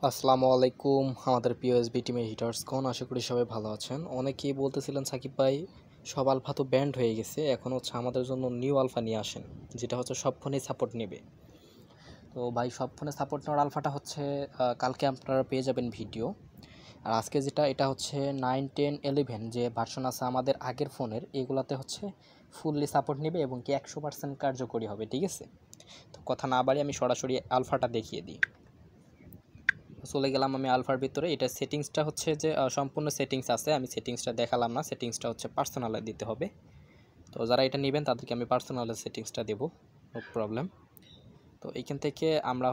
আসসালামু আলাইকুম আমাদের পিওএসবি টিমের হিটার্সগণ, আশা করি সবাই ভালো আছেন। অনেকেই বলতেছিলেন সাকিব ভাই সব আলফা তো ব্যান্ড হয়ে গেছে, এখন হচ্ছে আমাদের জন্য নিউ আলফা নিয়ে আসেন, যেটা হচ্ছে সব ফোনেই সাপোর্ট নেবে। তো ভাই সব ফোনে সাপোর্ট নেওয়ার আলফাটা হচ্ছে কালকে আপনারা পেয়ে যাবেন ভিডিও। আর আজকে যেটা এটা হচ্ছে 9, 10, 11 যে ভার্সন আছে আমাদের আগের ফোনের, এগুলাতে হচ্ছে ফুললি সাপোর্ট নেবে এবং কি 100% কার্যকরী হবে। ঠিক আছে, তো কথা না বাড়ি আমি সরাসরি আলফাটা দেখিয়ে দিই। চলে গেলাম আমি আলফার ভিতরে। এটা সেটিংসটা হচ্ছে যে সম্পূর্ণ সেটিংস আছে, আমি সেটিংসটা দেখালাম না, সেটিংসটা হচ্ছে পার্সোনালে দিতে হবে। তো যারা এটা নেবেন তাদেরকে আমি পার্সোনালে সেটিংসটা দেবো, নো প্রবলেম। তো এইখান থেকে আমরা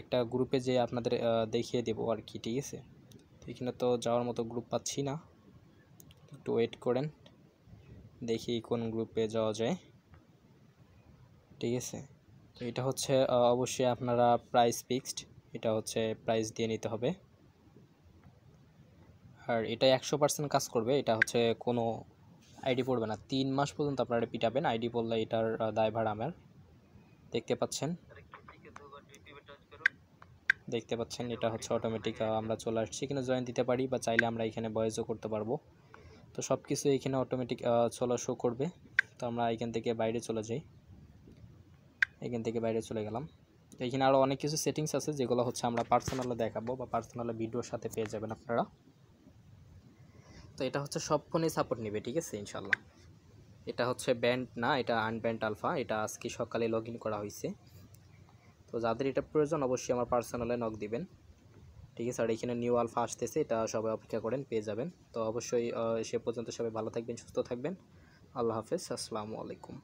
একটা গ্রুপে যে আপনাদের দেখিয়ে দেবো আর কি। ঠিক আছে, তো এখানে তো যাওয়ার মতো গ্রুপ পাচ্ছি না, একটু ওয়েট করেন, দেখি কোন গ্রুপে যাওয়া যায়। ঠিক আছে, তো এটা হচ্ছে অবশ্যই আপনারা প্রাইস ফিক্সড, এটা হচ্ছে প্রাইস দিয়ে নিতে হবে। আর এটা 100% কাজ করবে, এটা হচ্ছে কোনো আইডি পড়বে না, 3 মাস পর্যন্ত আপনারা পিটাবেন। আইডি পড়লে এটার দায়ভার আমার। দেখতে পাচ্ছেন এটা হচ্ছে অটোমেটিক আমরা চলে আসছি এখানে, জয়েন দিতে পারি বা চাইলে আমরা এখানে ভয়েসও করতে পারবো। তো সব কিছু এখানে অটোমেটিক শো করবে। তো আমরা এখান থেকে বাইরে চলে যাই, এখান থেকে বাইরে চলে গেলাম। তো এখানে আরও অনেক কিছু সেটিংস আছে যেগুলো হচ্ছে আমরা পার্সোনালে দেখাবো বা পার্সোনালে ভিডিওর সাথে পেয়ে যাবেন আপনারা। তো এটা হচ্ছে সব ফোনেই সাপোর্ট নেবে। ঠিক আছে ইনশাল্লাহ। এটা হচ্ছে ব্যান্ড না, এটা আনব্যান্ড আলফা, এটা আজকে সকালে লগ ইন করা হয়েছে। তো যাদের এটা প্রয়োজন অবশ্যই আমার পার্সোনালে নক দিবেন। ঠিক আছে, আর এখানে নিউ আলফা আসতেছে, এটা সবাই অপেক্ষা করেন, পেয়ে যাবেন। তো অবশ্যই সে পর্যন্ত সবাই ভালো থাকবেন, সুস্থ থাকবেন। আল্লাহ হাফেজ, আসসালামু আলাইকুম।